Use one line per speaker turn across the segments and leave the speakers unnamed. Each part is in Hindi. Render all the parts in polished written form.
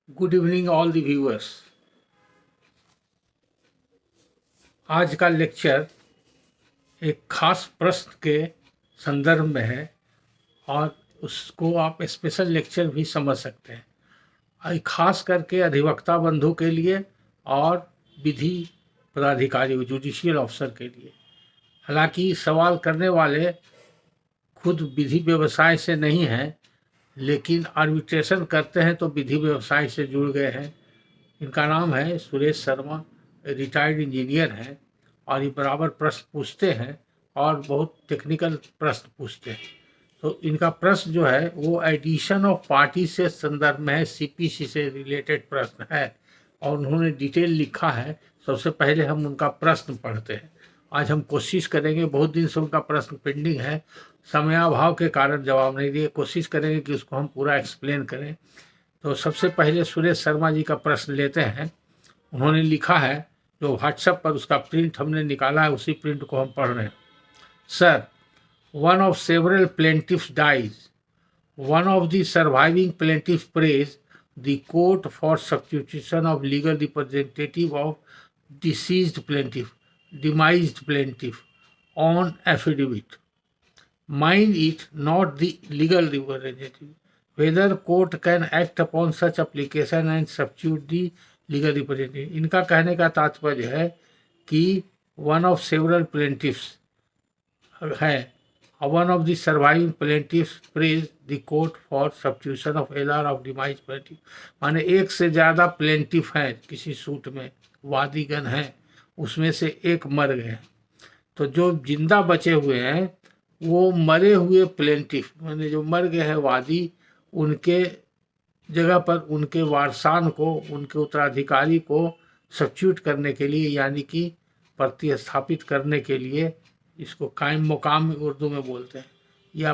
Good evening all the viewers. आज का लेक्चर एक खास प्रश्न के संदर्भ में है और उसको आप स्पेशल लेक्चर भी समझ सकते हैं, खास करके अधिवक्ता बंधु के लिए और विधि पदाधिकारी जुडिशियल ऑफिसर के लिए। हालांकि सवाल करने वाले खुद विधि व्यवसाय से नहीं हैं, लेकिन आर्बिट्रेशन करते हैं तो विधि व्यवसाय से जुड़ गए हैं। इनका नाम है सुरेश शर्मा, रिटायर्ड इंजीनियर हैं और ये बराबर प्रश्न पूछते हैं और बहुत टेक्निकल प्रश्न पूछते हैं। तो इनका प्रश्न जो है वो एडिशन ऑफ पार्टी से संदर्भ में है, सीपीसी से रिलेटेड प्रश्न है और उन्होंने डिटेल लिखा है। सबसे पहले हम उनका प्रश्न पढ़ते हैं। आज हम कोशिश करेंगे, बहुत दिन से उनका प्रश्न पेंडिंग है, समयाभाव के कारण जवाब नहीं दिए, कोशिश करेंगे कि उसको हम पूरा एक्सप्लेन करें। तो सबसे पहले सुरेश शर्मा जी का प्रश्न लेते हैं। उन्होंने लिखा है, जो व्हाट्सएप पर उसका प्रिंट हमने निकाला है उसी प्रिंट को हम पढ़ रहे हैं। Sir, one of several plaintiffs dies, one of the surviving plaintiff prays the court for substitution of legal representative of deceased plaintiff, demised plaintiff on affidavit, mind it not the legal representative, whether court can act upon such application and substitute the legal representative। इनका कहने का तात्पर्य है कि वन ऑफ सेवरल प्लेंटिफ्स है, one of the surviving plaintiffs prays the court for substitution of LR of demise plaintiff, माने एक से ज़्यादा प्लेंटिफ हैं किसी सूट में, वादीगण हैं, उसमें से एक मर गए, तो जो जिंदा बचे हुए हैं वो मरे हुए प्लेंटिफ माने जो मर गए हैं वादी, उनके जगह पर उनके वारसान को, उनके उत्तराधिकारी को सब्स्टिट्यूट करने के लिए, यानी कि प्रतिस्थापित करने के लिए, इसको कायम मुकाम उर्दू में बोलते हैं या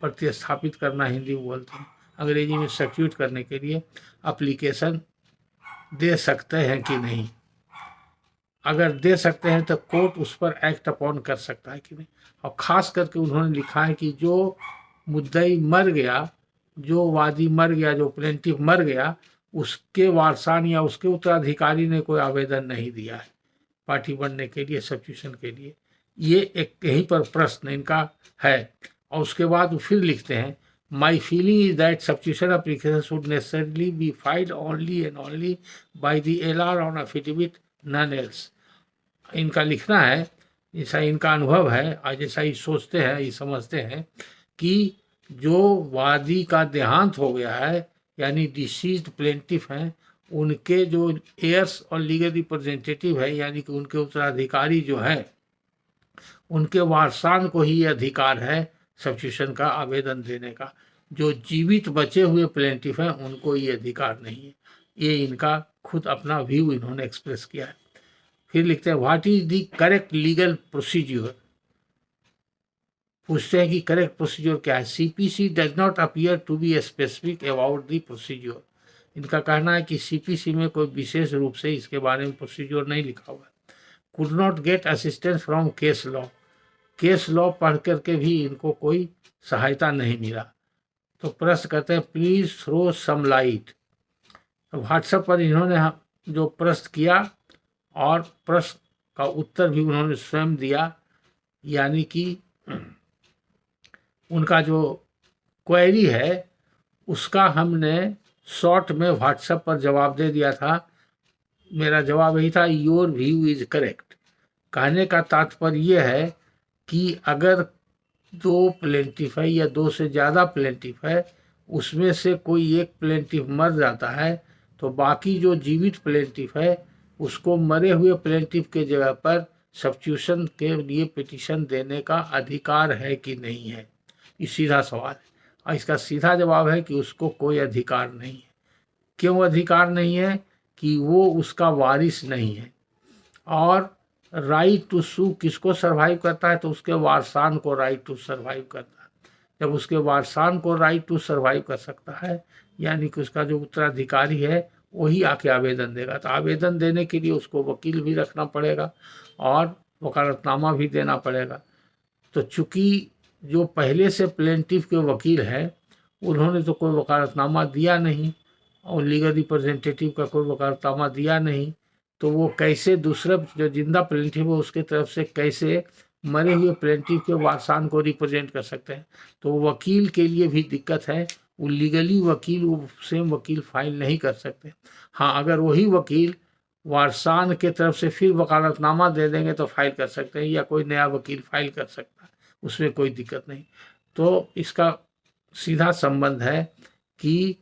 प्रतिस्थापित करना हिंदी में बोलते हैं, अंग्रेजी में सब्स्टिट्यूट करने के लिए एप्लीकेशन दे सकते हैं कि नहीं। अगर दे सकते हैं तो कोर्ट उस पर एक्ट अपॉन कर सकता है कि नहीं। और ख़ास करके उन्होंने लिखा है कि जो मुद्दई मर गया, जो वादी मर गया, जो प्लेंटिफ मर गया, उसके वारसान या उसके उत्तराधिकारी ने कोई आवेदन नहीं दिया है पार्टी बनने के लिए, सब्स्टिट्यूशन के लिए। ये एक यहीं पर प्रश्न इनका है। और उसके बाद वो फिर लिखते हैं, my feeling is that substitution application should necessarily be filed only and only by the LR on affidavit, none else. इनका लिखना है, जैसा इनका अनुभव है और जैसा ये सोचते हैं, ये समझते हैं कि जो वादी का देहांत हो गया है, यानी डिसीज्ड प्लेंटिफ हैं, उनके जो एयर्स और लीगल रिप्रेजेंटेटिव है, यानी कि उनके उत्तराधिकारी जो हैं, उनके वारसान को ही अधिकार है सब्स्टिट्यूशन का आवेदन देने का। जो जीवित बचे हुए प्लेंटिफ हैं उनको ये अधिकार नहीं है। ये इनका खुद अपना व्यू इन्होंने एक्सप्रेस किया है। फिर लिखते हैं, what is the correct legal procedure. पूछते हैं कि करेक्ट प्रोसीज्योर क्या है। CPC does not appear to be specific about the procedure. इनका कहना है कि सीपीसी में कोई विशेष रूप से इसके बारे में प्रोसीज्योर नहीं लिखा हुआ है। Could not gate assistance from case law, case law पढ़ करके भी इनको कोई सहायता नहीं मिला। तो प्रश्न करते हैं, please throw some light. WhatsApp पर इन्होंने जो प्रश्न किया और प्रश्न का उत्तर भी उन्होंने स्वयं दिया, यानी कि उनका जो क्वेरी है उसका हमने शॉर्ट में व्हाट्सएप पर जवाब दे दिया था। मेरा जवाब यही था, योर व्यू इज करेक्ट। कहने का तात्पर्य यह है कि अगर दो प्लेंटिफ है या दो से ज़्यादा प्लेंटिफ है, उसमें से कोई एक प्लेंटिफ मर जाता है तो बाकी जो जीवित प्लेंटिफ है उसको मरे हुए प्लेंटिफ के जगह पर सब्स्टिट्यूशन के लिए पिटीशन देने का अधिकार है कि नहीं है। ये सीधा सवाल है और इसका सीधा जवाब है कि उसको कोई अधिकार नहीं है। क्यों अधिकार नहीं है? कि वो उसका वारिस नहीं है। और राइट टू सू किसको सर्वाइव करता है? तो उसके वारसान को राइट टू सर्वाइव करता है। जब उसके वारसान को राइट टू सर्वाइव कर सकता है, यानी कि उसका जो उत्तराधिकारी है वही आके आवेदन देगा। तो आवेदन देने के लिए उसको वकील भी रखना पड़ेगा और वकालतनामा भी देना पड़ेगा। तो चूंकि जो पहले से प्लेंटिफ के वकील हैं उन्होंने तो कोई वकालतनामा दिया नहीं और लीगल रिप्रेजेंटेटिव का कोई वकालतनामा दिया नहीं, तो वो कैसे दूसरा जो जिंदा प्लेंटिफ है उसके तरफ से कैसे मरे हुए प्लेंटिफ के वारसान को रिप्रेजेंट कर सकते हैं। तो वकील के लिए भी दिक्कत है, वो लीगली वकील वो सेम वकील फाइल नहीं कर सकते। हाँ, अगर वही वकील वारसान के तरफ से फिर वकालतनामा दे देंगे तो फाइल कर सकते हैं, या कोई नया वकील फाइल कर सकता है, उसमें कोई दिक्कत नहीं। तो इसका सीधा संबंध है कि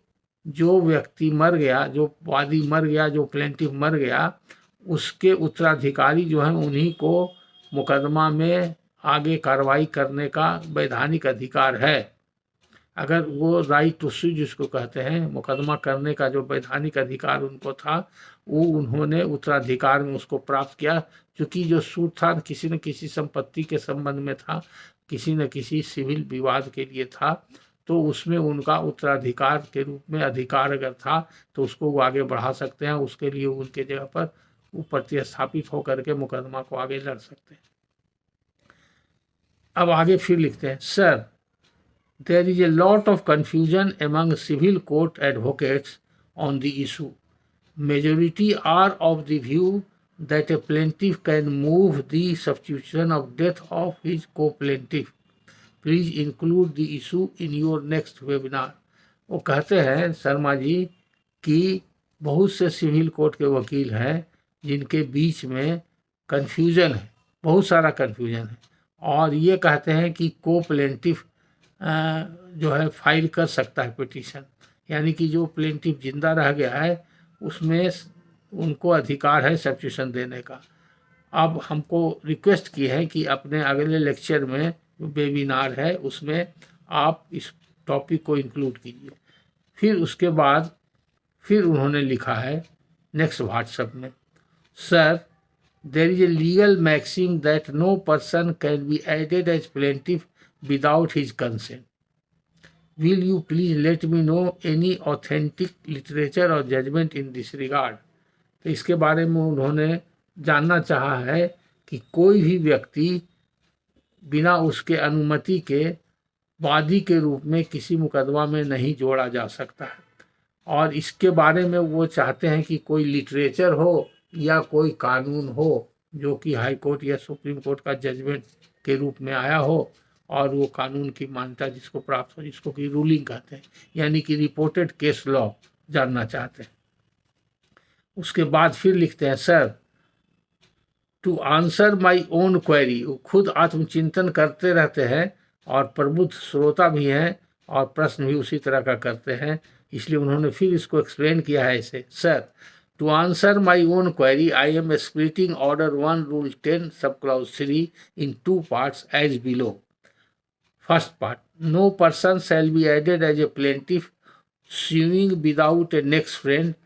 जो व्यक्ति मर गया, जो वादी मर गया, जो प्लेंटिफ मर गया, उसके उत्तराधिकारी जो हैं उन्हीं को मुकदमा में आगे कार्रवाई करने का वैधानिक अधिकार है। अगर वो राइट टू सू जिसको कहते हैं, मुकदमा करने का जो वैधानिक अधिकार उनको था, वो उन्होंने उत्तराधिकार में उसको प्राप्त किया। क्योंकि जो सूट था किसी न किसी संपत्ति के संबंध में था, किसी न किसी सिविल विवाद के लिए था, तो उसमें उनका उत्तराधिकार के रूप में अधिकार अगर था तो उसको वो आगे बढ़ा सकते हैं। उसके लिए उनके जगह पर वो प्रतिस्थापित होकर के मुकदमा को आगे लड़ सकते हैं। अब आगे फिर लिखते हैं, sir there is a lot of confusion among civil court advocates on the issue. Majority are of the view that a plaintiff can move the substitution of death of his co-plaintiff. Please include the issue in your next webinar. वो कहते हैं शर्मा जी कि बहुत से सिविल कोर्ट के वकील हैं जिनके बीच में कन्फ्यूजन है, बहुत सारा कन्फ्यूजन है, और ये कहते हैं कि को प्लेंटिफ जो है फाइल कर सकता है पिटीशन, यानी कि जो प्लेंटिफ जिंदा रह गया है उसमें उनको अधिकार है सब्स्टिट्यूशन देने का। अब हमको रिक्वेस्ट की है कि अपने अगले लेक्चर में वेबिनार है उसमें आप इस टॉपिक को इंक्लूड कीजिए। फिर उसके बाद फिर उन्होंने लिखा है नेक्स्ट व्हाट्सएप में, sir there is a legal maxim that no person can be added as plaintiff without his consent. Will you please let me know any authentic literature or judgment in this regard? तो इसके बारे में उन्होंने जानना चाहा है कि कोई भी व्यक्ति बिना उसके अनुमति के वादी के रूप में किसी मुकदमा में नहीं जोड़ा जा सकता है, और इसके बारे में वो चाहते हैं कि कोई लिटरेचर हो या कोई कानून हो जो कि हाई कोर्ट या सुप्रीम कोर्ट का जजमेंट के रूप में आया हो और वो कानून की मान्यता जिसको प्राप्त हो, जिसको कि रूलिंग कहते हैं, यानी कि रिपोर्टेड केस लॉ जानना चाहते हैं। उसके बाद फिर लिखते हैं, sir to answer my own query, वो खुद आत्मचिंतन करते रहते हैं और प्रबुद्ध श्रोता भी हैं और प्रश्न भी उसी तरह का करते हैं, इसलिए उन्होंने फिर इसको एक्सप्लेन किया है ऐसे, sir to answer my own query I am splitting order 1 rule 10 sub clause 3 in 2 parts as below. First part, no person shall be added as a plaintiff suing without a next friend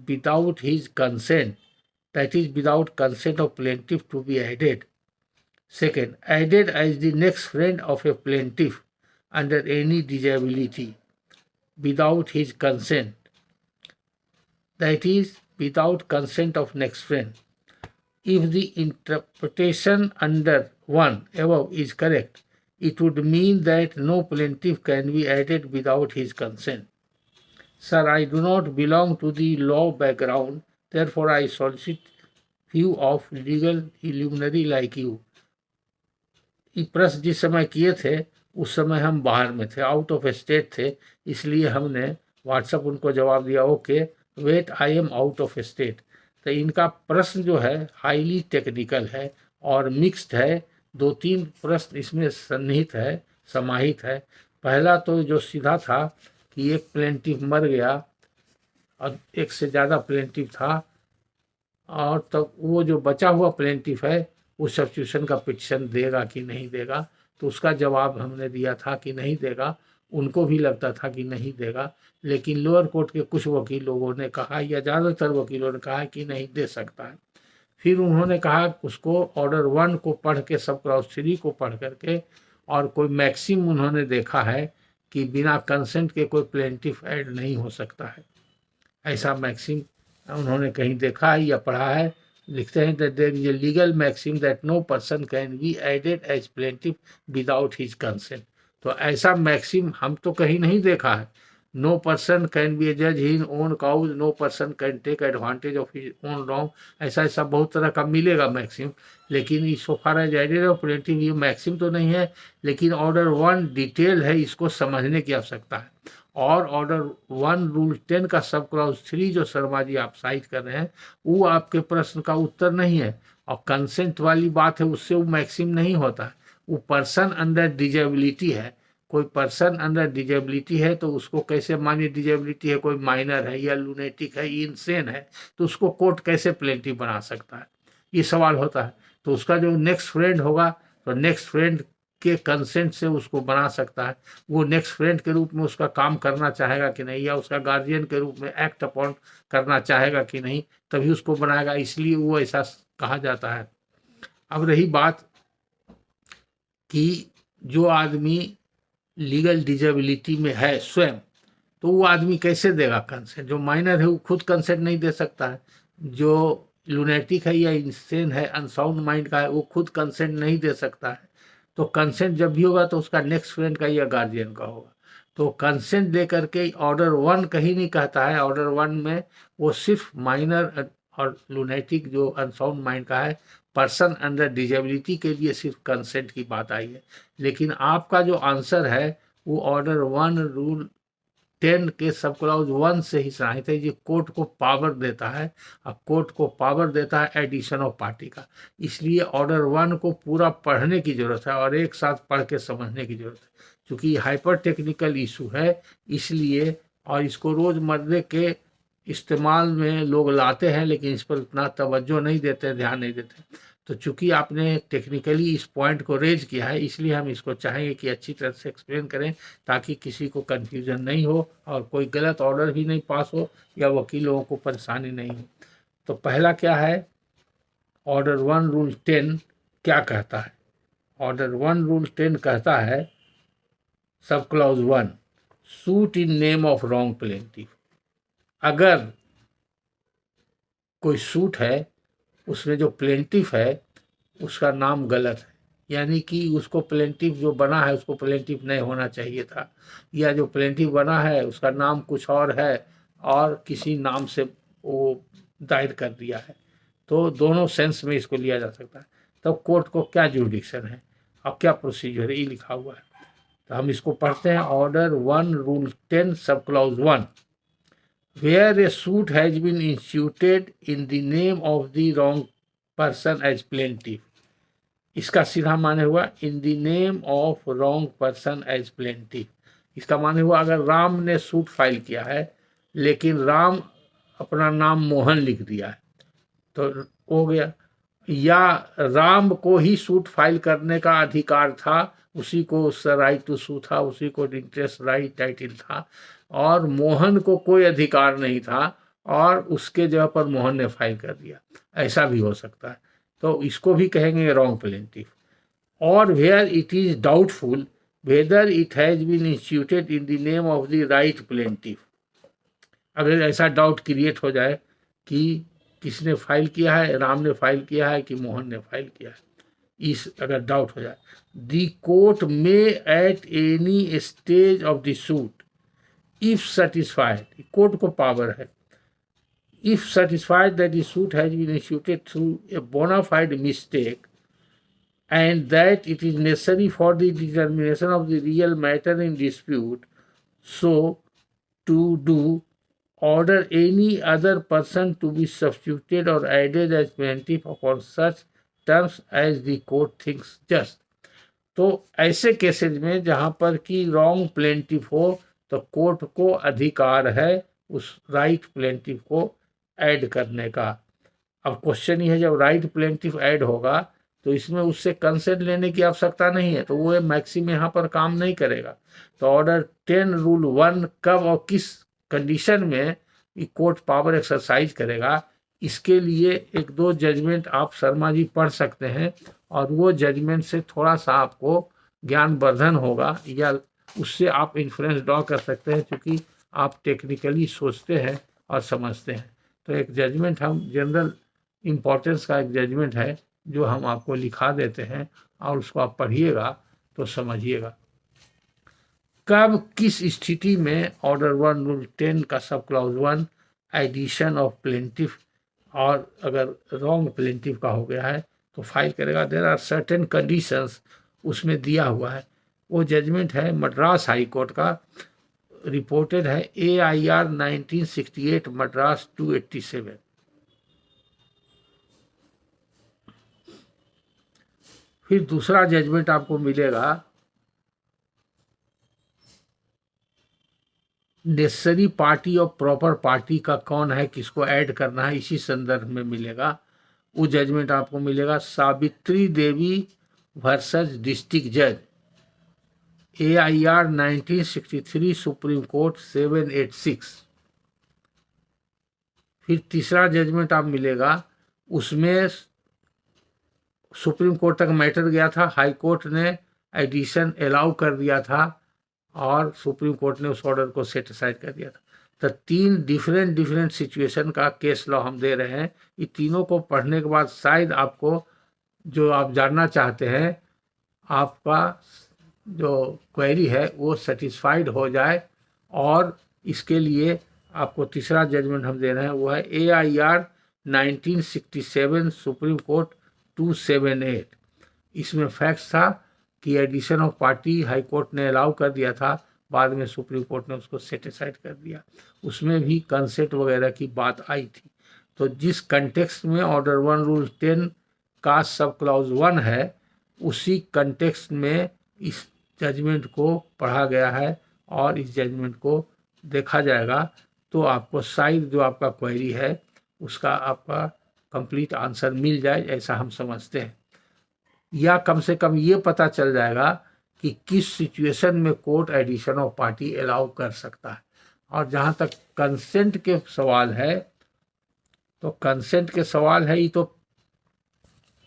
without his consent, that is without consent of plaintiff to be added. Second, added as the next friend of a plaintiff under any disability without his consent, that is without consent of next friend. If the interpretation under 1 above is correct, it would mean that no plaintiff can be added without his consent. Sir, I do not belong to the law background, therefore I solicit view of legal luminary like you. ये प्रश्न जिस समय किए थे उस समय हम बाहर में थे, आउट ऑफ स्टेट थे, इसलिए हमने व्हाट्सएप उनको जवाब दिया, okay wait I am out of state. तो इनका प्रश्न जो है हाईली टेक्निकल है और मिक्स्ड है, 2-3 प्रश्न इसमें सन्निहित है, समाहित है। पहला तो जो सीधा था कि एक प्लेंटिफ मर गया और एक से ज़्यादा प्लेंटिफ था, और तब वो जो बचा हुआ प्लेंटिफ है वो सब्स्टिट्यूशन का पिटीशन देगा कि नहीं देगा, तो उसका जवाब हमने दिया था कि नहीं देगा। उनको भी लगता था कि नहीं देगा, लेकिन लोअर कोर्ट के कुछ वकील लोगों ने कहा या ज़्यादातर वकीलों ने कहा कि नहीं दे सकता है। फिर उन्होंने कहा उसको ऑर्डर 1 को पढ़ के सब क्लॉज 3 को पढ़ करके, और कोई मैक्सिम उन्होंने देखा है कि बिना कंसेंट के कोई प्लेंटिफ ऐड नहीं हो सकता है, ऐसा मैक्सिम उन्होंने कहीं देखा है या पढ़ा है। लिखते हैं that there is a legal maxim that no person can be added as plaintiff without his consent. तो ऐसा मैक्सिम हम तो कहीं नहीं देखा है, no person can be a जज in own cause, no person can take advantage of his own wrong. ऐसा ऐसा बहुत तरह का मिलेगा मैक्सिम, लेकिन इस so far as idea of plaintiff ये मैक्सिम तो नहीं है, लेकिन ऑर्डर 1 डिटेल है, इसको समझने की आवश्यकता है। और ऑर्डर 1 रूल 10 का सब क्लॉज 3 जो शर्मा जी आप साइट कर रहे हैं वो आपके प्रश्न का उत्तर नहीं है। और कंसेंट वाली बात है, उससे वो मैक्सिम नहीं होता है, वो पर्सन अंडर डिजेबिलिटी है। कोई पर्सन अंडर डिजेबिलिटी है तो उसको कैसे मानिए डिजेबिलिटी है, कोई माइनर है या लूनेटिक है, इंसेन है, तो उसको कोर्ट कैसे प्लेंटिफ बना सकता है, ये सवाल होता है। तो उसका जो नेक्स्ट फ्रेंड होगा तो नेक्स्ट फ्रेंड के कंसेंट से उसको बना सकता है। वो नेक्स्ट फ्रेंड के रूप में उसका काम करना चाहेगा कि नहीं, या उसका गार्जियन के रूप में एक्ट अपॉन करना चाहेगा कि नहीं, तभी उसको बनाएगा, इसलिए वो ऐसा कहा जाता है। अब रही बात कि जो आदमी लीगल डिजेबिलिटी में है स्वयं, तो वो आदमी कैसे देगा कंसेंट? जो माइनर है वो खुद कंसेंट नहीं दे सकता है, जो लूनेटिक है या इंसेन है, अनसाउंड माइंड का है, वो खुद कंसेंट नहीं दे सकता है। तो कंसेंट जब भी होगा तो उसका नेक्स्ट फ्रेंड का या गार्जियन का होगा। तो कंसेंट दे करके ऑर्डर 1 कहीं नहीं कहता है, ऑर्डर 1 में वो सिर्फ माइनर और लूनेटिक जो अनसाउंड माइंड का है, पर्सन अंडर डिजेबिलिटी के लिए सिर्फ कंसेंट की बात आई है। लेकिन आपका जो आंसर है वो ऑर्डर 1 रूल 10 के सब क्लॉज 1 से ही सराहित है। ये कोर्ट को पावर देता है, अब कोर्ट को पावर देता है एडिशन ऑफ पार्टी का, इसलिए ऑर्डर 1 को पूरा पढ़ने की जरूरत है और एक साथ पढ़ के समझने की जरूरत है। क्योंकि हाइपर टेक्निकल इशू है इसलिए, और इसको रोज़मर्रे के इस्तेमाल में लोग लाते हैं लेकिन इस पर उतना तवज्जो नहीं देते, ध्यान नहीं देते। तो चूंकि आपने टेक्निकली इस पॉइंट को रेज किया है, इसलिए हम इसको चाहेंगे कि अच्छी तरह से एक्सप्लेन करें, ताकि किसी को कन्फ्यूजन नहीं हो और कोई गलत ऑर्डर भी नहीं पास हो या वकीलों को परेशानी नहीं हो। तो पहला क्या है, ऑर्डर 1 रूल 10 क्या कहता है? ऑर्डर 1 रूल 10 कहता है sub clause 1, suit in name of wrong plaintiff. अगर कोई सूट है उसमें जो प्लेंटिफ है उसका नाम गलत है, यानी कि उसको प्लेंटिफ जो बना है उसको प्लेंटिफ नहीं होना चाहिए था, या जो प्लेंटिफ बना है उसका नाम कुछ और है और किसी नाम से वो दायर कर दिया है, तो दोनों सेंस में इसको लिया जा सकता है। तब कोर्ट को क्या जुरिडिक्शन है और क्या प्रोसीजर है, ये लिखा हुआ है। तो हम इसको पढ़ते हैं। Order 1 rule 10 sub clause 1, where a suit has been instituted in the name of the wrong person as plaintiff। इसका सीधा माने हुआ in the name of wrong person as plaintiff. इसका माने हुआ अगर राम ने सूट फाइल किया है लेकिन राम अपना नाम मोहन लिख दिया है तो हो गया, या राम को ही सूट फाइल करने का अधिकार था, उसी को उससे राइट टू सू था, उसी को इंटरेस्ट राइट टाइटल था, और मोहन को कोई अधिकार नहीं था और उसके जगह पर मोहन ने फाइल कर दिया, ऐसा भी हो सकता है। तो इसको भी कहेंगे रॉन्ग प्लेंटिफ। और where it is doubtful whether it has been instituted in the name of the right plaintiff. अगर ऐसा डाउट क्रिएट हो जाए कि किसने फाइल किया है, राम ने फाइल किया है कि मोहन ने फाइल किया है, इस अगर डाउट हो जाए, the court may at any stage of the suit if satisfied, court को पावर है, if satisfied that the suit has been issued through a bona fide mistake and that it is necessary for the determination of the real matter in dispute, so to do, order any other person to be substituted or added as plaintiff upon such terms as the court thinks just। तो ऐसे केसेज में जहाँ पर कि रॉन्ग प्लेंटिफ हो तो कोर्ट को अधिकार है उस राइट प्लेंटिफ को ऐड करने का। अब क्वेश्चन ये है, जब राइट प्लेंटिफ ऐड होगा तो इसमें उससे कंसेंट लेने की आवश्यकता नहीं है, तो वो मैक्सिम यहाँ पर काम नहीं करेगा। तो ऑर्डर 10 रूल 1 कब और किस कंडीशन में कोर्ट पावर एक्सरसाइज करेगा, इसके लिए 1-2 जजमेंट आप शर्मा जी पढ़ सकते हैं और वो जजमेंट से थोड़ा सा आपको ज्ञानवर्धन होगा या उससे आप इन्फ्लुएंस ड्रॉ कर सकते हैं, क्योंकि आप टेक्निकली सोचते हैं और समझते हैं। तो एक जजमेंट हम जनरल इम्पोर्टेंस का एक जजमेंट है जो हम आपको लिखा देते हैं और उसको आप पढ़िएगा तो समझिएगा। कब किस स्थिति में ऑर्डर 1 रूल 10 का sub clause 1 addition of plaintiff और अगर रॉन्ग प्लेंटिफ का हो गया है तो फाइल करेगा। देयर आर सर्टेन कंडीशंस उसमें दिया हुआ है। वो जजमेंट है मद्रास हाई कोर्ट का, रिपोर्टेड है AIR 1968 मद्रास 287। फिर दूसरा जजमेंट आपको मिलेगा नेसेसरी पार्टी और प्रॉपर पार्टी का कौन है, किसको ऐड करना है, इसी संदर्भ में मिलेगा। वो जजमेंट आपको मिलेगा सावित्री देवी वर्सेस डिस्ट्रिक्ट जज, AIR 1963 सुप्रीम कोर्ट 786। फिर तीसरा जजमेंट आप मिलेगा, उसमें सुप्रीम कोर्ट तक मैटर गया था, हाई कोर्ट ने एडिशन अलाउ कर दिया था और सुप्रीम कोर्ट ने उस ऑर्डर को सेट असाइड कर दिया था। तो 3 डिफरेंट सिचुएशन का केस लॉ हम दे रहे हैं। ये तीनों को पढ़ने के बाद शायद आपको जो आप जानना चाहते हैं, आपका जो क्वेरी है वो सेटिस्फाइड हो जाए। और इसके लिए आपको तीसरा जजमेंट हम दे रहे हैं, वो है AIR 1967 सुप्रीम कोर्ट 278। इसमें फैक्ट्स था कि addition of party high court ने अलाउ कर दिया था, बाद में सुप्रीम कोर्ट ने उसको सेटिस्फाइड कर दिया। उसमें भी कंसेंट वगैरह की बात आई थी। तो जिस कंटेक्स्ट में ऑर्डर 1 रूल 10 का सब क्लॉज 1 है, उसी कंटेक्स्ट में इस जजमेंट को पढ़ा गया है और इस जजमेंट को देखा जाएगा तो आपको शायद जो आपका क्वेरी है उसका आपका कंप्लीट आंसर मिल जाए, ऐसा हम समझते हैं। या कम से कम ये पता चल जाएगा कि किस सिचुएशन में court addition of party allow कर सकता है। और जहाँ तक कंसेंट के सवाल है, तो कंसेंट के सवाल है, ये तो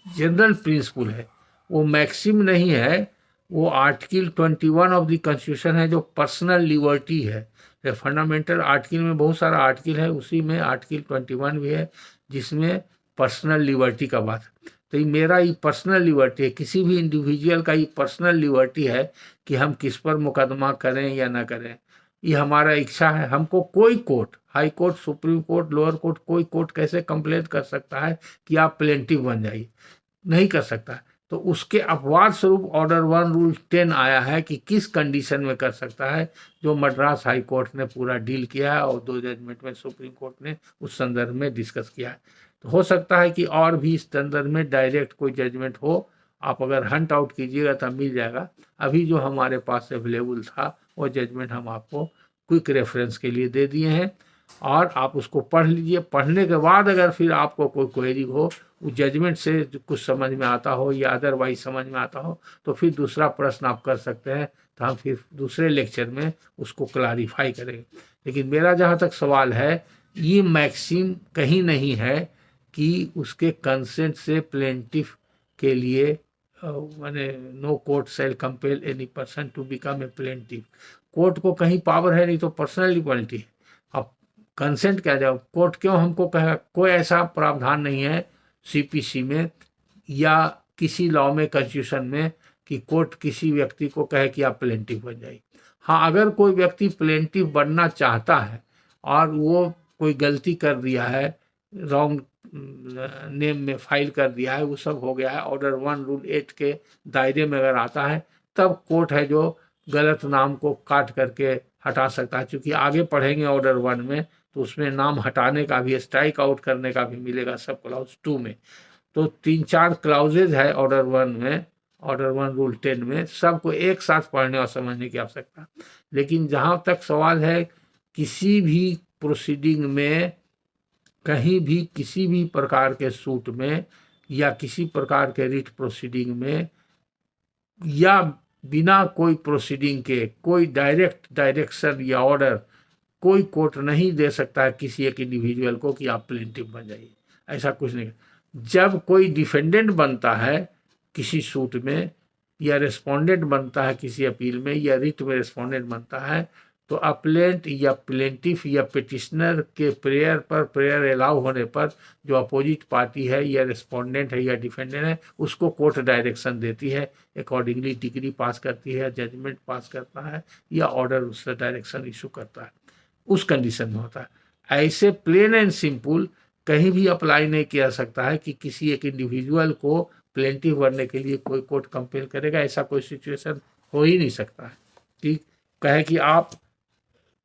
जनरल प्रिंसिपल है, वो मैक्सिम नहीं है। वो आर्टिकल 21 ऑफ द कॉन्स्टिट्यूशन है जो पर्सनल लिबर्टी है। फंडामेंटल आर्टिकल में बहुत सारा आर्टिकल है, उसी में आर्टिकल 21 भी है जिसमें पर्सनल लिबर्टी का बात है। तो ये मेरा ये पर्सनल लिबर्टी है, किसी भी इंडिविजुअल का ये पर्सनल लिबर्टी है कि हम किस पर मुकदमा करें या ना करें। ये हमारा इच्छा है। हमको कोई court, high court, supreme court, lower court, कोई कोर्ट कैसे कंप्लेंट कर सकता है कि आप प्लेंटिफ बन जाइए? नहीं कर सकता। तो उसके अपवाद स्वरूप ऑर्डर 1 रूल 10 आया है कि किस कंडीशन में कर सकता है, जो मद्रास हाई कोर्ट ने पूरा डील किया है और 2 जजमेंट में सुप्रीम कोर्ट ने उस संदर्भ में डिस्कस किया है। तो हो सकता है कि और भी इस संदर्भ में डायरेक्ट कोई जजमेंट हो, आप अगर हंट आउट कीजिएगा तब मिल जाएगा। अभी जो हमारे पास अवेलेबल था वो जजमेंट हम आपको क्विक रेफरेंस के लिए दे दिए हैं और आप उसको पढ़ लीजिए। पढ़ने के बाद अगर फिर आपको कोई क्वेरी हो, उस जजमेंट से कुछ समझ में आता हो या अदरवाइज समझ में आता हो, तो फिर दूसरा प्रश्न आप कर सकते हैं, तो हम फिर दूसरे लेक्चर में उसको क्लारीफाई करेंगे। लेकिन मेरा जहाँ तक सवाल है, ये मैक्सिम कहीं नहीं है कि उसके कंसेंट से प्लेंटिफ के लिए माने no court shall compel any person to become a plaintiff. Court को कहीं पावर है नहीं, तो पर्सनल लिबर्टी है। अब कंसेंट क्या जाओ, कोर्ट क्यों हमको कहेगा? कोई ऐसा प्रावधान नहीं है CPC में या किसी लॉ में, कॉन्स्टिट्यूशन में, कि कोर्ट किसी व्यक्ति को कहे कि आप प्लेंटिफ बन जाइए। हाँ, अगर कोई व्यक्ति प्लेंटिफ बनना चाहता है और वो कोई गलती कर दिया है, रॉन्ग नेम में फाइल कर दिया है, वो सब हो गया है, ऑर्डर 1 रूल 8 के दायरे में अगर आता है, तब कोर्ट है जो गलत नाम को काट करके हटा सकता है। क्योंकि आगे पढ़ेंगे ऑर्डर 1 में, तो उसमें नाम हटाने का भी, स्ट्राइक आउट करने का भी मिलेगा सब क्लाउज 2 में। तो 3-4 क्लाउजेज है ऑर्डर 1 में, ऑर्डर 1 रूल 10 में, सबको एक साथ पढ़ने और समझने की आवश्यकता। लेकिन जहाँ तक सवाल है, किसी भी प्रोसीडिंग में, कहीं भी किसी भी प्रकार के सूट में या किसी प्रकार के रिट प्रोसीडिंग में या बिना कोई प्रोसीडिंग के कोई डायरेक्शन या ऑर्डर कोई कोर्ट नहीं दे सकता है किसी एक इंडिविजुअल को कि आप प्लेंटिफ बन जाइए। ऐसा कुछ नहीं। जब कोई डिफेंडेंट बनता है किसी सूट में या रेस्पोंडेंट बनता है किसी अपील में या रिट में रेस्पोंडेंट बनता है, तो अप्लेंट या प्लेंटिफ या पिटिशनर के प्रेयर अलाउ होने पर जो अपोजिट पार्टी है या रिस्पोंडेंट है या डिफेंडेंट है उसको कोर्ट डायरेक्शन देती है, अकॉर्डिंगली डिग्री पास करती है, जजमेंट पास करता है या ऑर्डर उससे डायरेक्शन इशू करता है, उस कंडीशन में होता है। ऐसे प्लेन एंड सिंपल कहीं भी अप्लाई नहीं किया सकता है कि किसी एक इंडिविजुअल को प्लेंटिफ बनने के लिए कोई कोर्ट कंपेल करेगा, ऐसा कोई सिचुएशन हो ही नहीं सकता है कि कहे कि आप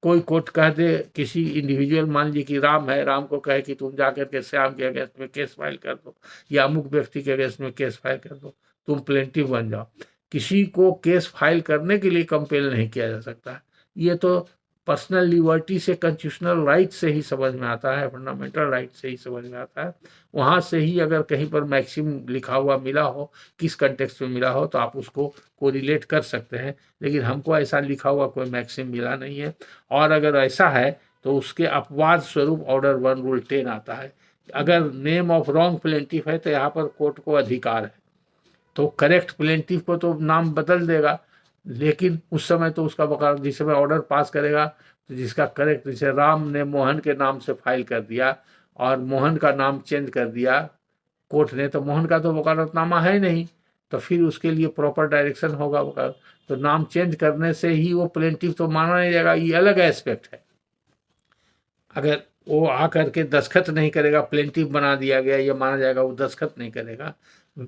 कोई कोर्ट कह दे किसी इंडिविजुअल, मान लीजिए कि राम है, राम को कहे कि तुम जाकर के श्याम के अगेंस्ट में केस फाइल कर दो या अमुक व्यक्ति के अगेंस्ट में केस फाइल कर दो, तुम प्लेंटिफ बन जाओ। किसी को केस फाइल करने के लिए कंपेल नहीं किया जा सकता। ये तो पर्सनल लिबर्टी से, कॉन्स्टिट्यूशनल राइट से ही समझ में आता है, फंडामेंटल राइट से ही समझ में आता है। वहाँ से ही अगर कहीं पर मैक्सिम लिखा हुआ मिला हो, किस कंटेक्स्ट में मिला हो, तो आप उसको कोरिलेट कर सकते हैं। लेकिन हमको ऐसा लिखा हुआ कोई मैक्सिम मिला नहीं है, और अगर ऐसा है तो उसके अपवाद स्वरूप ऑर्डर 1 रूल 10 आता है। अगर नेम ऑफ रॉन्ग प्लेंटिफ है तो यहाँ पर कोर्ट को अधिकार है, तो करेक्ट प्लेंटिफ को तो नाम बदल देगा, लेकिन उस समय तो उसका बकाया जिस समय ऑर्डर पास करेगा तो जिसका करेक्ट, जैसे राम ने मोहन के नाम से फाइल कर दिया और मोहन का नाम चेंज कर दिया कोर्ट ने, तो मोहन का तो वकालतनामा है नहीं, तो फिर उसके लिए प्रॉपर डायरेक्शन होगा वकालत। तो नाम चेंज करने से ही वो प्लेंटिफ तो माना नहीं जाएगा, ये अलग एस्पेक्ट है। अगर वो आकर के दस्खत नहीं करेगा, प्लेंटिफ बना दिया गया, ये माना जाएगा वो दस्खत नहीं करेगा।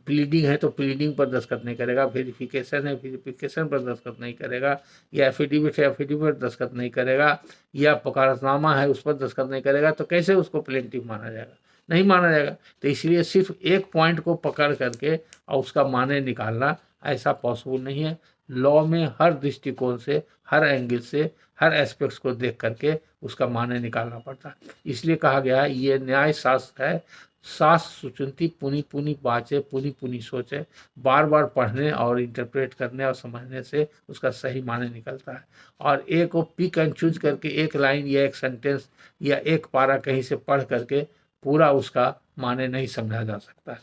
प्लीडिंग है तो प्लीडिंग पर दस्खत नहीं करेगा, वेरिफिकेशन है वेरिफिकेशन पर दस्खत नहीं करेगा, या एफिडेविट है एफिडेविट पर दस्खत नहीं करेगा, या वकालतनामा है उस पर दस्खत नहीं करेगा, तो कैसे उसको प्लेंटिफ माना जाएगा? नहीं माना जाएगा। तो इसलिए सिर्फ एक पॉइंट को पकड़ करके और उसका माने निकालना ऐसा पॉसिबल नहीं है। लॉ में हर दृष्टिकोण से, हर एंगल से, हर एस्पेक्ट्स को देख करके उसका माने निकालना पड़ता है। इसलिए कहा गया है ये न्याय शास्त्र है, शास्त्र सुचुंती पुनी पुनी बाचे पुनी पुनी सोचे, बार बार पढ़ने और इंटरप्रेट करने और समझने से उसका सही माने निकलता है। और एक को पिक एंड चूज करके एक लाइन या एक सेंटेंस या एक पारा कहीं से पढ़ करके पूरा उसका माने नहीं समझा जा सकता है।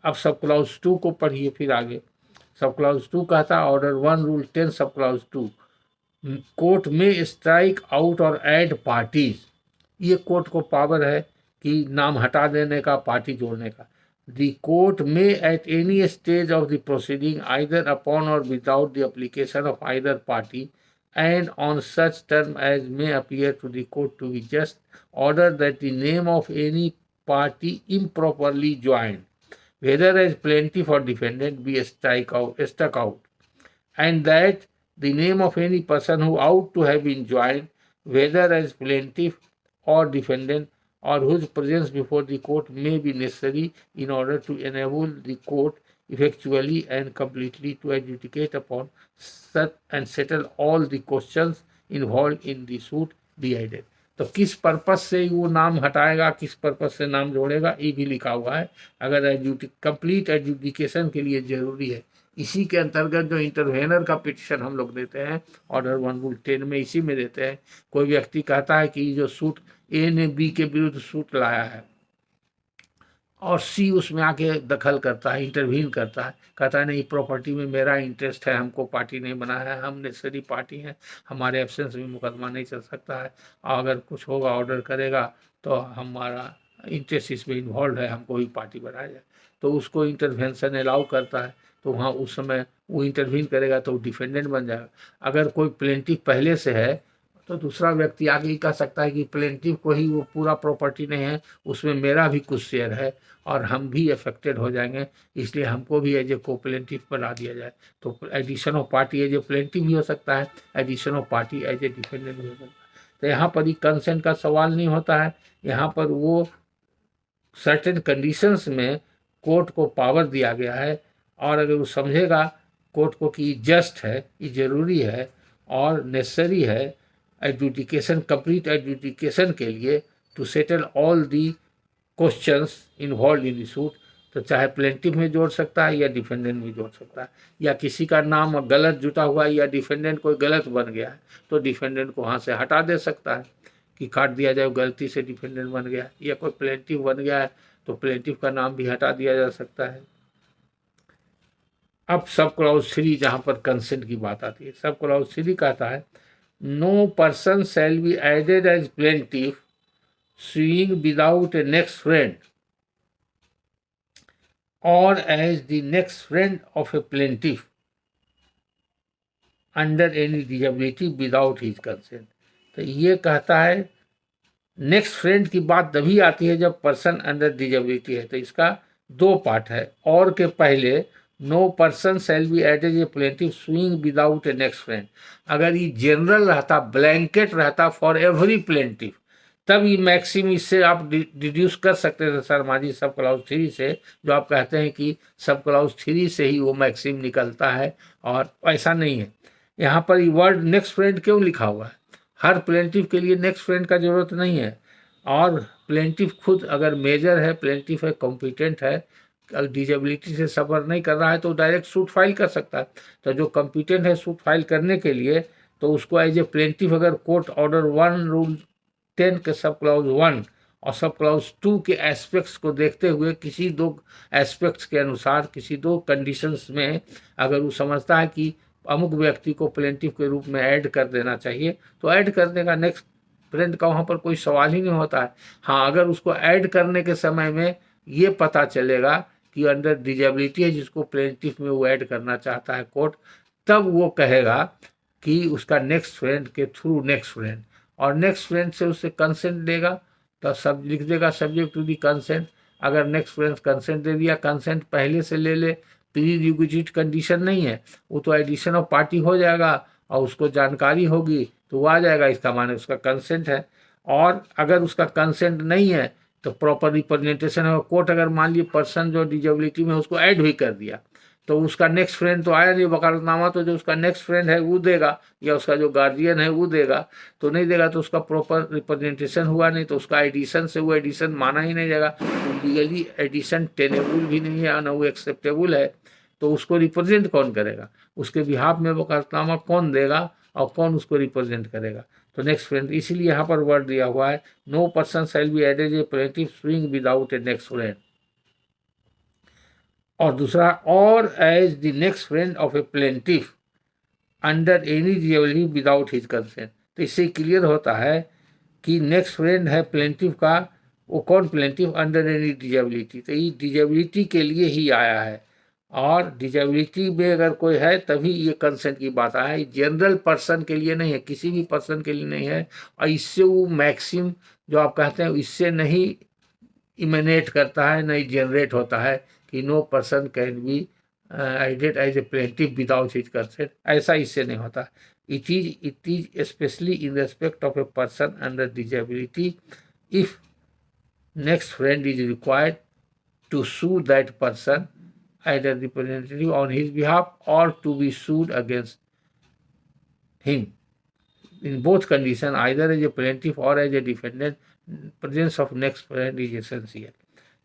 अब सब क्लॉज 2 को पढ़िए फिर आगे। सब क्लॉज 2 कहता है order 1 rule 10 sub clause 2, court में स्ट्राइक आउट और ऐड पार्टीज। ये कोर्ट को पावर है कि नाम हटा देने का, पार्टी जोड़ने का। The court may at any stage of the proceeding either upon or without the application of either party and on such term as may appear to the court to be just, order that the name of any party improperly joined, whether as plaintiff or defendant, be struck out, and that the name of any person who ought to have been joined, whether as plaintiff or defendant, or whose presence before the court may be necessary in order to enable the court effectually and completely to adjudicate upon such and settle all the questions involved in the suit be added। तो किस पर्पस से वो नाम हटाएगा, किस पर्पस से नाम जोड़ेगा, ये भी लिखा हुआ है। अगर कंप्लीट एडजुडिकेशन के लिए जरूरी है, इसी के अंतर्गत जो इंटरवेनर का पिटिशन हम लोग देते हैं ऑर्डर 1 रूल 10 में, इसी में देते हैं। कोई व्यक्ति कहता है कि जो सूट ए ने बी के विरुद्ध सूट लाया है और सी उसमें आके दखल करता है, इंटरवीन करता है, कहता है नहीं प्रॉपर्टी में मेरा इंटरेस्ट है, हमको पार्टी नहीं बना है, हम नेसेसरी पार्टी हैं, हमारे एब्सेंस में मुकदमा नहीं चल सकता है, अगर कुछ होगा ऑर्डर करेगा तो हमारा इंटरेस्ट इसमें इन्वॉल्व है, हमको ही पार्टी बनाया जाए, तो उसको इंटरवेंशन अलाउ करता है। तो वहाँ उस समय वो इंटरवीन करेगा तो डिफेंडेंट बन जाएगा। अगर कोई प्लेंटिफ पहले से है तो दूसरा व्यक्ति आगे ही कह सकता है कि प्लेंटिफ को ही वो पूरा प्रॉपर्टी नहीं है, उसमें मेरा भी कुछ शेयर है और हम भी अफेक्टेड हो जाएंगे, इसलिए हमको भी एज ए को प्लेंटिफ बना दिया जाए। तो addition of party as a plaintiff भी हो सकता है, addition of party as a defendant भी हो सकता है। तो यहाँ पर ही कंसेंट का सवाल नहीं होता है, यहाँ पर वो सर्टेन कंडीशंस में कोर्ट को पावर दिया गया है, और अगर वो समझेगा कोर्ट को कि जस्ट है, ये जरूरी है और नेसेसरी है एडजुडिकेशन, कंप्लीट एडजुडिकेशन के लिए, to settle all the questions involve in the suit, तो चाहे प्लेंटिफ में जोड़ सकता है या डिफेंडेंट भी जोड़ सकता है, या किसी का नाम गलत जुटा हुआ है या डिफेंडेंट कोई गलत बन गया है तो डिफेंडेंट को वहाँ से हटा दे सकता है कि काट दिया जाए, गलती से डिफेंडेंट बन गया, या कोई प्लेंटिफ बन गया है तो प्लेंटिफ का नाम भी हटा दिया जा सकता है। अब सब क्लॉज 3 जहाँ पर कंसेंट की बात आती है, सब क्लॉज 3 कहता है no person shall be added as plaintiff suing without a next friend or as the next friend of a plaintiff under any disability without his consent। तो ये कहता है नेक्स्ट फ्रेंड की बात तभी आती है जब पर्सन अंडर डिजेबिलिटी है। तो इसका दो पार्ट है, और के पहले no person shall be added a plaintiff suing without a next friend. अगर ये जनरल रहता, ब्लैंकेट रहता फॉर एवरी प्लेंटिफ, तब ये मैक्सिम इससे आप डिड्यूस कर सकते थे शर्मा जी सब क्लाउज 3 से, जो आप कहते हैं कि सब क्लाउज 3 से ही वो मैक्सिम निकलता है, और ऐसा नहीं है। यहाँ पर ये वर्ड नेक्स्ट फ्रेंड क्यों लिखा हुआ है? हर प्लेंटिफ के लिए नेक्स्ट फ्रेंड का जरूरत नहीं है, और प्लेंटिफ खुद अगर मेजर है, प्लेंटिफ है, कॉम्पिटेंट है, डिजेबिलिटी से सफ़र नहीं कर रहा है, तो डायरेक्ट सूट फाइल कर सकता है। तो जो कॉम्पिटेंट है सूट फाइल करने के लिए, तो उसको एज ए प्लेंटिफ अगर कोर्ट ऑर्डर 1 रूल 10 के सब क्लाउज 1 और सब क्लाउज 2 के एस्पेक्ट्स को देखते हुए, किसी दो एस्पेक्ट्स के अनुसार, किसी दो कंडीशंस में अगर वो समझता है कि अमुक व्यक्ति को प्लेंटिफ के रूप में ऐड कर देना चाहिए, तो ऐड करने का नेक्स्ट फ्रेंड का वहाँ पर कोई सवाल ही नहीं होता है। हाँ, अगर उसको ऐड करने के समय में ये पता चलेगा कि अंडर डिजेबिलिटी है जिसको प्लेंटिफ में वो ऐड करना चाहता है कोर्ट, तब वो कहेगा कि उसका नेक्स्ट फ्रेंड के थ्रू नेक्स्ट फ्रेंड, और नेक्स्ट फ्रेंड से उससे कंसेंट देगा, तो सब लिख देगा सब्जेक्ट टू दी कंसेंट। अगर नेक्स्ट फ्रेंड कंसेंट दे दिया, कंसेंट पहले से ले ले, प्री रिक्विजिट कंडीशन नहीं है, वो तो एडिशन ऑफ पार्टी हो जाएगा और उसको जानकारी होगी तो वो आ जाएगा, इसका माने उसका कंसेंट है। और अगर उसका कंसेंट नहीं है तो प्रॉपर रिप्रेजेंटेशन है। कोर्ट अगर मान लीजिए पर्सन जो डिजेबिलिटी में उसको ऐड भी कर दिया, तो उसका नेक्स्ट फ्रेंड तो आया नहीं, वकालतनामा तो जो उसका नेक्स्ट फ्रेंड है वो देगा, या उसका जो गार्जियन है वो देगा। तो नहीं देगा तो उसका प्रॉपर रिप्रेजेंटेशन हुआ नहीं, तो उसका एडिशन से वो एडिशन माना ही नहीं जाएगा। लीगली एडिशन टेनेबल भी नहीं है, ना वो एक्सेप्टेबल है, तो उसको रिप्रेजेंट कौन करेगा? उसके बिहाफ में वकालतनामा कौन देगा और कौन उसको रिप्रेजेंट करेगा? तो नेक्स्ट फ्रेंड, इसीलिए यहाँ पर वर्ड दिया हुआ है no person shall be added a plaintiff suing without a next friend. और दूसरा, और as the next friend of a plaintiff under any disability without his consent. तो इससे क्लियर होता है कि नेक्स्ट फ्रेंड है प्लेंटिफ का, वो कौन? Plaintiff under any disability. तो ये डिजेबिलिटी के लिए ही आया है, और डिजेबिलिटी में अगर कोई है तभी ये कंसेंट की बात आया है, जनरल पर्सन के लिए नहीं है, किसी भी पर्सन के लिए नहीं है। और इससे वो मैक्सिम जो आप कहते हैं इससे नहीं इमेनेट करता है, नहीं जनरेट होता है कि no person can be added as a plaintiff without his consent, ऐसा इससे नहीं होता। It is specially in respect of a person under disability if next friend is required to sue that person, either representative on his behalf or to be sued against him. In both conditions, either as a plaintiff or as a defendant, presence of next friend is essential.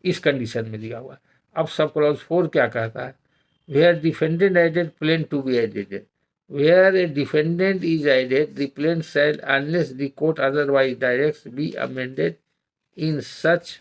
इस कंडीशन में दिया हुआ है। अब सब क्लॉज 4 क्या कहता है? Where defendant added plaintiff to be added. Where a defendant is added, the plaintiff shall, unless the court otherwise directs, be amended in such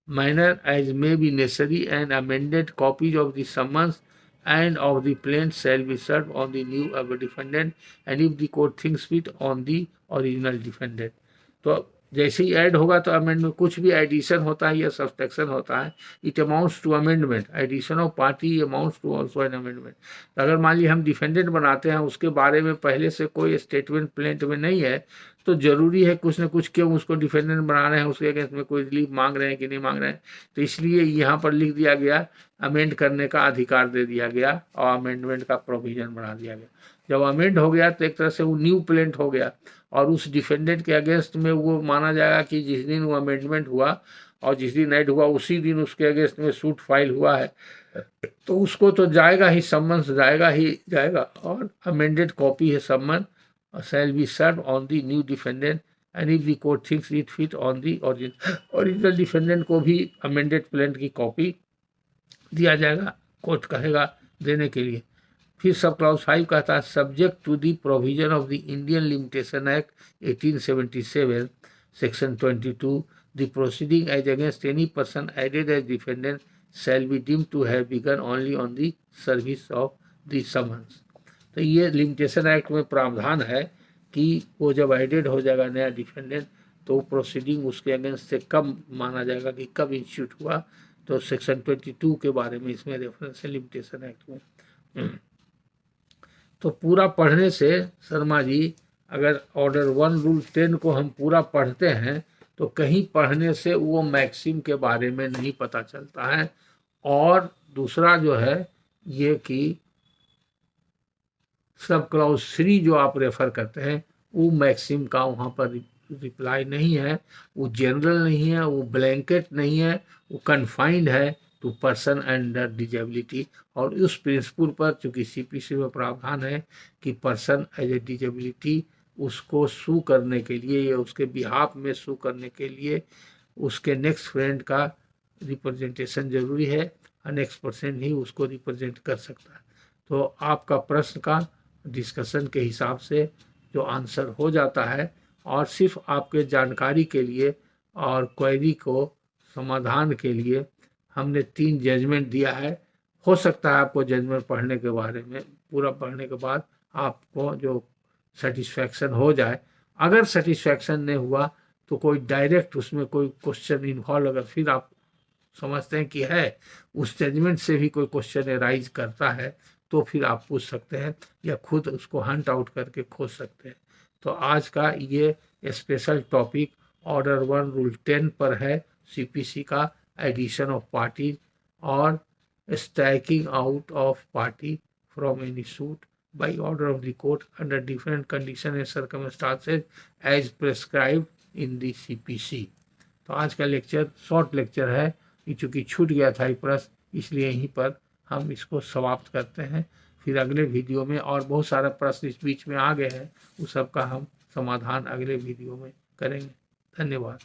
manner as may be necessary, and amended copies of the summons and of the plaintiff shall be served on the new defendant, and if the court thinks fit, on the original defendant. तो जैसे ही ऐड होगा तो अमेंडमेंट, कुछ भी एडिशन होता है या सब्सट्रैक्शन होता है, it amounts to amendment. Addition of party amounts to also an amendment. अगर मान लीजिए हम डिफेंडेंट बनाते हैं, उसके बारे में पहले से कोई स्टेटमेंट प्लेंट में नहीं है, तो जरूरी है कुछ न कुछ क्यों उसको डिफेंडेंट बना रहे हैं, उसके अगेंस्ट में कोई रिलीफ मांग रहे हैं कि नहीं मांग रहे हैं। तो इसलिए यहाँ पर लिख दिया गया, अमेंड करने का अधिकार दे दिया गया और अमेंडमेंट का प्रोविजन बढ़ा दिया गया। जब अमेंड हो गया तो एक तरह से वो न्यू प्लेंट हो गया, और उस डिफेंडेंट के अगेंस्ट में वो माना जाएगा कि जिस दिन वो अमेंडमेंट हुआ और जिस दिन ऐड हुआ उसी दिन उसके अगेंस्ट में सूट फाइल हुआ है, तो उसको तो जाएगा ही, सम्मन जाएगा ही जाएगा। और अमेंडेड कॉपी है सम्मन shall be served on the new defendant, and if the court thinks it fit, on the original defendant को भी amended plaint की कॉपी दिया जाएगा, कोर्ट कहेगा देने के लिए। फिर सब क्लाउज 5 कहता है subject to the provision of the Indian Limitation Act 1877 section 22, the proceeding as against any person added as defendant shall be deemed to have begun only on the service of the summons. तो ये लिमिटेशन एक्ट में प्रावधान है कि वो जब एडेड हो जाएगा नया डिफेंडेंट तो प्रोसीडिंग उसके अगेंस्ट से कब माना जाएगा कि कब इंस्टीट्यूट हुआ, तो सेक्शन 22 के बारे में इसमें रेफरेंस है लिमिटेशन एक्ट में। तो पूरा पढ़ने से शर्मा जी, अगर ऑर्डर 1 रूल 10 को हम पूरा पढ़ते हैं तो कहीं पढ़ने से वो मैक्सिम के बारे में नहीं पता चलता है। और दूसरा जो है ये कि सब क्लॉज 3 जो आप रेफर करते हैं वो मैक्सिम का वहाँ पर रिप्लाई नहीं है, वो जनरल नहीं है, वो ब्लैंकेट नहीं है, वो कन्फाइंड है टू पर्सन अंडर डिजेबिलिटी। और उस प्रिंसिपल पर चूंकि सीपीसी में प्रावधान है कि पर्सन एज ए डिजेबिलिटी उसको सू करने के लिए या उसके बिहाफ में सू करने के लिए उसके नेक्स्ट फ्रेंड का रिप्रेजेंटेशन जरूरी है, नेक्स्ट पर्सन ही उसको रिप्रेजेंट कर सकता है। तो आपका प्रश्न का डिस्कशन के हिसाब से जो आंसर हो जाता है, और सिर्फ आपके जानकारी के लिए और क्वेरी को समाधान के लिए हमने 3 जजमेंट दिया है। हो सकता है आपको जजमेंट पढ़ने के बारे में पूरा पढ़ने के बाद आपको जो सेटिस्फैक्शन हो जाए। अगर सेटिस्फैक्शन नहीं हुआ तो कोई डायरेक्ट उसमें कोई क्वेश्चन इन्वॉल्व अगर फिर आप समझते हैं कि है उस जजमेंट से भी कोई क्वेश्चन एराइज करता है तो फिर आप पूछ सकते हैं या खुद उसको हंट आउट करके खोज सकते हैं। तो आज का ये स्पेशल टॉपिक ऑर्डर 1 रूल 10 पर है, सीपीसी का एडिशन ऑफ पार्टी और striking out of party from any suit by order of the court under different condition and circumstances as prescribed in the CPC. तो आज का लेक्चर शॉर्ट लेक्चर है, चूँकि छूट गया था ये प्रश्न इसलिए यहीं पर हम इसको समाप्त करते हैं। फिर अगले वीडियो में और बहुत सारा प्रश्न इस बीच में आ गए हैं, उस सब का हम समाधान अगले वीडियो में करेंगे। धन्यवाद।